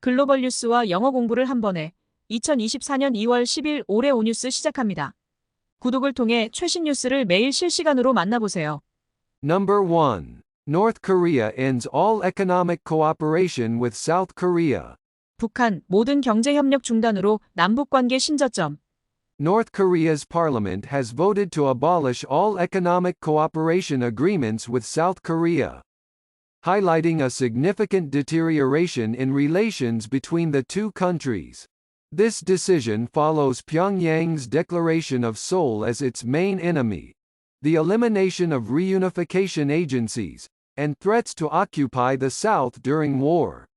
글로벌 뉴스와 영어 공부를 한 번에 2024년 2월 10일 올해 오뉴스 시작합니다. 구독을 통해 최신 뉴스를 매일 실시간으로 만나보세요. Number 1. North Korea ends all economic cooperation with South Korea. 북한 모든 경제협력 중단으로 남북관계 신저점. North Korea's parliament has voted to abolish all economic cooperation agreements with South Korea, highlighting a significant deterioration in relations between the two countries. This decision follows Pyongyang's declaration of Seoul as its main enemy, the elimination of reunification agencies, and threats to occupy the South during war.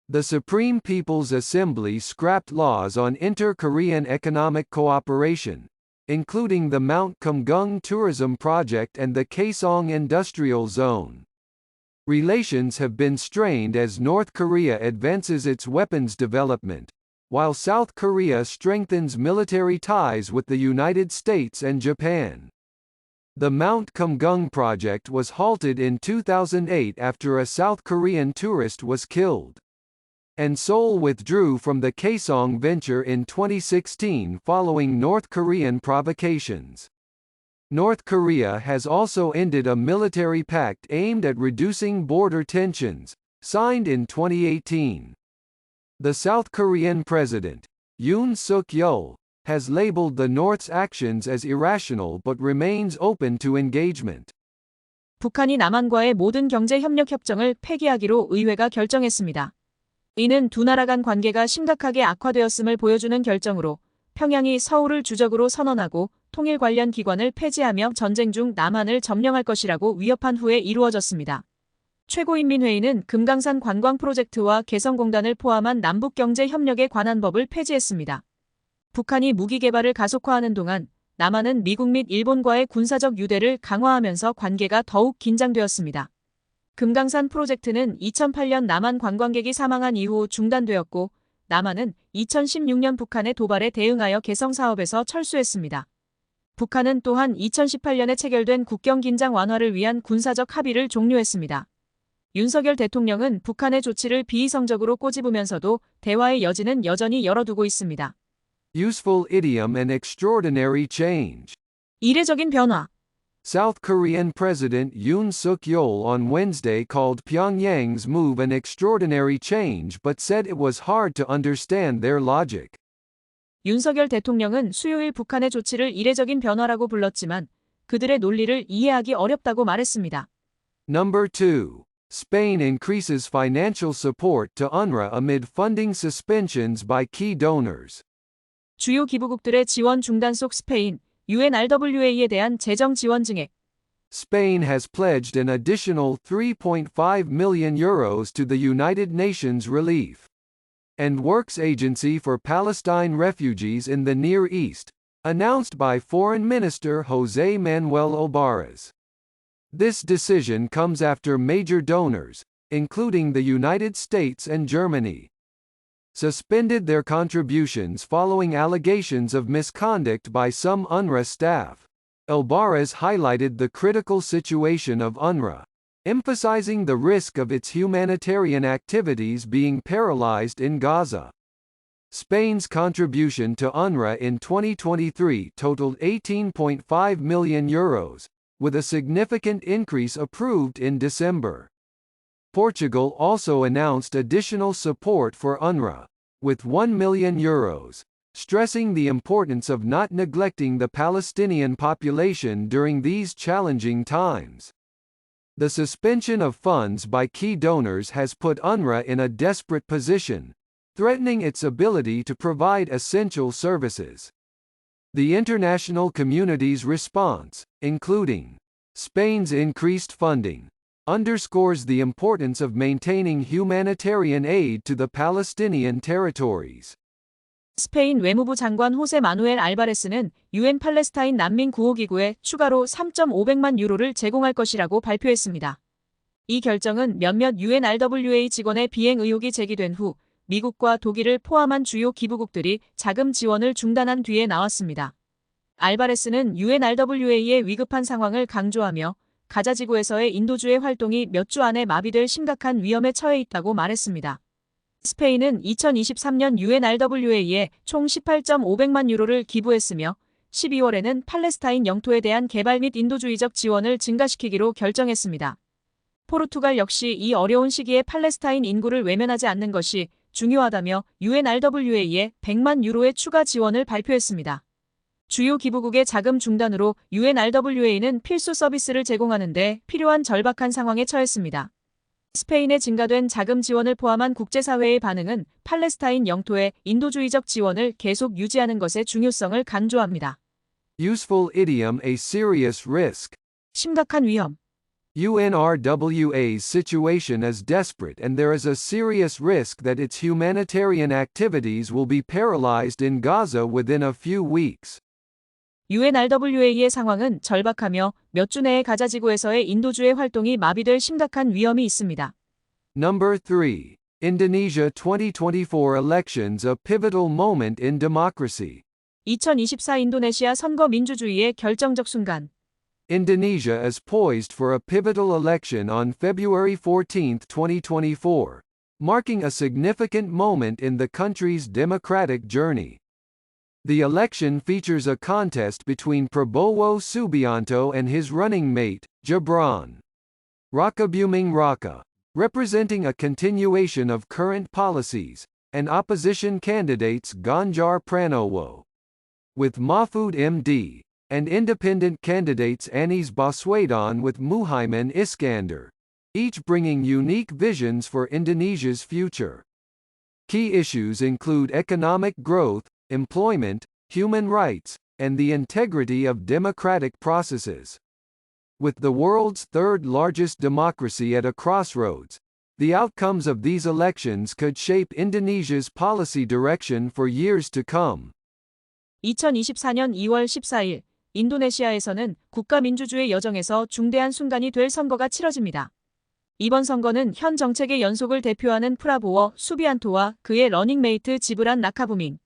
The Supreme People's Assembly scrapped laws on inter-Korean economic cooperation, including the Mount Kumgung Tourism Project and the Kaesong Industrial Zone. Relations have been strained as North Korea advances its weapons development, while South Korea strengthens military ties with the United States and Japan. The Mount Kumgung project was halted in 2008 after a South Korean tourist was killed, and Seoul withdrew from the Kaesong venture in 2016 following North Korean provocations. North Korea has also ended a military pact aimed at reducing border tensions, signed in 2018. The South Korean president, Yoon Suk-yeol, has labeled the North's actions as irrational but remains open to engagement. 북한이 남한과의 모든 경제협력 협정을 폐기하기로 의회가 결정했습니다. 이는 두 나라 간 관계가 심각하게 악화되었음을 보여주는 결정으로 평양이 서울을 주적으로 선언하고 통일 관련 기관을 폐지하며 전쟁 중 남한을 점령할 것이라고 위협한 후에 이루어졌습니다. 최고인민회의는 금강산 관광 프로젝트와 개성공단을 포함한 남북경제협력에 관한 법을 폐지했습니다. 북한이 무기 개발을 가속화하는 동안 남한은 미국 및 일본과의 군사적 유대를 강화하면서 관계가 더욱 긴장되었습니다. 금강산 프로젝트는 2008년 남한 관광객이 사망한 이후 중단되었고 남한은 2016년 북한의 도발에 대응하여 개성 사업에서 철수했습니다. 북한은 또한 2018년에 체결된 국경 긴장 완화를 위한 군사적 합의를 종료했습니다. 윤석열 대통령은 북한의 조치를 비이성적으로 꼬집으면서도 대화의 여지는 여전히 열어두고 있습니다. Useful idiom and extraordinary change. 이례적인 변화. South Korean President Yoon Suk-yeol on Wednesday called Pyongyang's move an extraordinary change but said it was hard to understand their logic. 윤석열 대통령은 수요일 북한의 조치를 이례적인 변화라고 불렀지만 그들의 논리를 이해하기 어렵다고 말했습니다. Number 2. Spain increases financial support to UNRWA amid funding suspensions by key donors. 주요 기부국들의 지원 중단 속 스페인, UNRWA에 대한 재정 지원 증액. Spain has pledged an additional €3.5 million to the United Nations Relief and Works Agency for Palestine Refugees in the Near East, announced by Foreign Minister José Manuel Albaraz. This decision comes after major donors, including the United States and Germany, suspended their contributions following allegations of misconduct by some UNRWA staff. Albaraz highlighted the critical situation of UNRWA, emphasizing the risk of its humanitarian activities being paralyzed in Gaza. Spain's contribution to UNRWA in 2023 totaled €18.5 million, with a significant increase approved in December. Portugal also announced additional support for UNRWA, with €1 million, stressing the importance of not neglecting the Palestinian population during these challenging times. The suspension of funds by key donors has put UNRWA in a desperate position, threatening its ability to provide essential services. The international community's response, including Spain's increased funding, underscores the importance of maintaining humanitarian aid to the Palestinian territories. 스페인 외무부 장관 호세 마누엘 알바레스는 UN 팔레스타인 난민 구호기구에 추가로 3.500만 유로를 제공할 것이라고 발표했습니다. 이 결정은 몇몇 UNRWA 직원의 비행 의혹이 제기된 후 미국과 독일을 포함한 주요 기부국들이 자금 지원을 중단한 뒤에 나왔습니다. 알바레스는 UNRWA의 위급한 상황을 강조하며 가자 지구에서의 인도주의 활동이 몇 주 안에 마비될 심각한 위험에 처해 있다고 말했습니다. 스페인은 2023년 UNRWA에 총 18.500만 유로를 기부했으며 12월에는 팔레스타인 영토에 대한 개발 및 인도주의적 지원을 증가시키기로 결정했습니다. 포르투갈 역시 이 어려운 시기에 팔레스타인 인구를 외면하지 않는 것이 중요하다며 UNRWA에 100만 유로의 추가 지원을 발표했습니다. 주요 기부국의 자금 중단으로 UNRWA는 필수 서비스를 제공하는 데 필요한 절박한 상황에 처했습니다. 스페인의 증가된 자금 지원을 포함한 국제사회의 반응은 팔레스타인 영토의 인도주의적 지원을 계속 유지하는 것의 중요성을 강조합니다. Useful idiom: a serious risk. 심각한 위험. UNRWA's situation is desperate and there is a serious risk that its humanitarian activities will be paralyzed in Gaza within a few weeks. UNRWA의 상황은 절박하며 몇 주 내에 가자 지구에서의 인도주의 활동이 마비될 심각한 위험이 있습니다. Number 3. Indonesia 2024 elections: a pivotal moment in democracy. 2024 인도네시아 선거 민주주의의 결정적 순간. Indonesia is poised for a pivotal election on February 14, 2024, marking a significant moment in the country's democratic journey. The election features a contest between Prabowo Subianto and his running mate, Gibran Rakabuming Raka, representing a continuation of current policies, and opposition candidates Ganjar Pranowo, with Mahfud MD, and independent candidates Anies Baswedan with Muhaimin Iskandar, each bringing unique visions for Indonesia's future. Key issues include economic growth, employment, human rights, and the integrity of democratic processes. With the world's third-largest democracy at a crossroads, the outcomes of these elections could shape Indonesia's policy direction for years to come. 2024년 2월 14일 인도네시아에서는 국가 민주주의 여정에서 중대한 순간이 될 선거가 치러집니다. 이번 선거는 현 정책의 연속을 대표하는 프라보워 수비안토와 그의 러닝메이트 지브란 라카부밍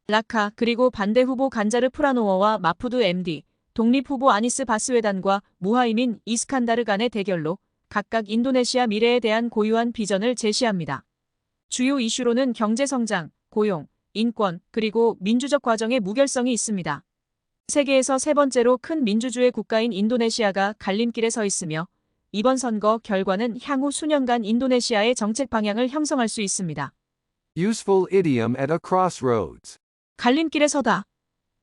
라카 그리고 반대 후보 간자르 프라노워와 마푸드 MD, 독립 후보 아니스 바스웨단과 무하이민 이스칸다르 간의 대결로 각각 인도네시아 미래에 대한 고유한 비전을 제시합니다. 주요 이슈로는 경제 성장, 고용, 인권, 그리고 민주적 과정의 무결성이 있습니다. 세계에서 세 번째로 큰 민주주의 국가인 인도네시아가 갈림길에 서 있으며 이번 선거 결과는 향후 수년간 인도네시아의 정책 방향을 형성할 수 있습니다. Useful idiom: at a crossroads. 갈림길에 서다.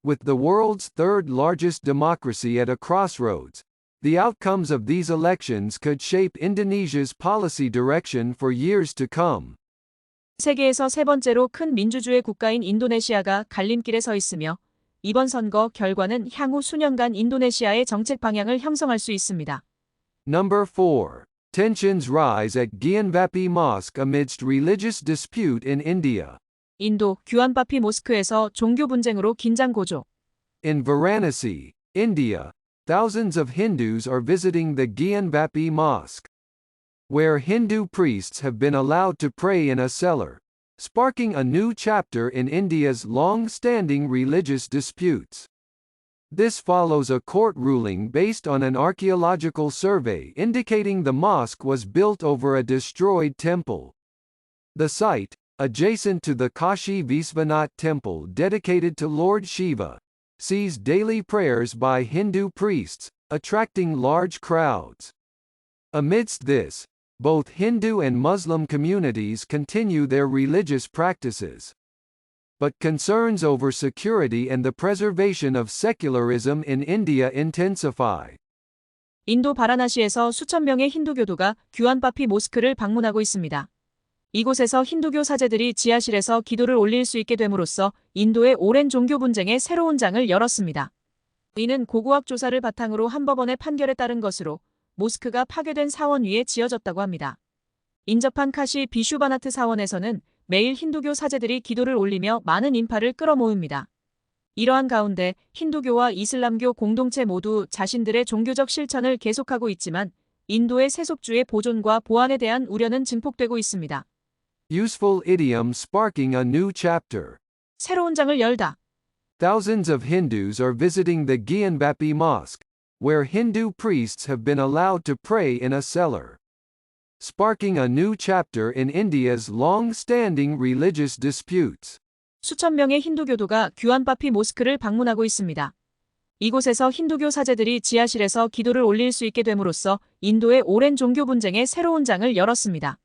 With the world's third-largest democracy at a crossroads, the outcomes of these elections could shape Indonesia's policy direction for years to come. 세계에서 세 번째로 큰 민주주의 국가인 인도네시아가 갈림길에 서 있으며 이번 선거 결과는 향후 수년간 인도네시아의 정책 방향을 형성할 수 있습니다. Number 4. Tensions rise at Gyunbapi Mosque amidst religious dispute in India. 인도 규안바피 모스크에서 종교 분쟁으로 긴장 고조. In Varanasi, India, thousands of Hindus are visiting the Gyunbapi Mosque, where Hindu priests have been allowed to pray in a cellar, sparking a new chapter in India's long-standing religious disputes. This follows a court ruling based on an archaeological survey indicating the mosque was built over a destroyed temple. The site, adjacent to the Kashi Visvanath temple dedicated to Lord Shiva, sees daily prayers by Hindu priests, attracting large crowds. Amidst this, both Hindu and Muslim communities continue their religious practices. But concerns over security and the preservation of secularism in India intensify. 인도 바라나시에서 수천 명의 힌두 교도가 규안바피 모스크를 방문하고 있습니다. 이곳에서 힌두교 사제들이 지하실에서 기도를 올릴 수 있게 됨으로써 인도의 오랜 종교 분쟁의 새로운 장을 열었습니다. 이는 고고학 조사를 바탕으로 한 법원의 판결에 따른 것으로 모스크가 파괴된 사원 위에 지어졌다고 합니다. 인접한 카시 비슈바나트 사원에서는 매일 힌두교 사제들이 기도를 올리며 많은 인파를 끌어모읍니다. 이러한 가운데 힌두교와 이슬람교 공동체 모두 자신들의 종교적 실천을 계속하고 있지만 인도의 세속주의 보존과 보안에 대한 우려는 증폭되고 있습니다. Useful idiom: sparking a new chapter. 새로운 장을 열다. Thousands of Hindus are visiting the Gyunbapi Mosque, where Hindu priests have been allowed to pray in a cellar. sparking a new chapter in India's long-standing religious disputes. 수천 명의 힌두 교도가 규안바피 모스크를 방문하고 있습니다. 이곳에서 힌두교 사제들이 지하실에서 기도를 올릴 수 있게 됨으로써 인도의 오랜 종교 분쟁의 새로운 장을 열었습니다.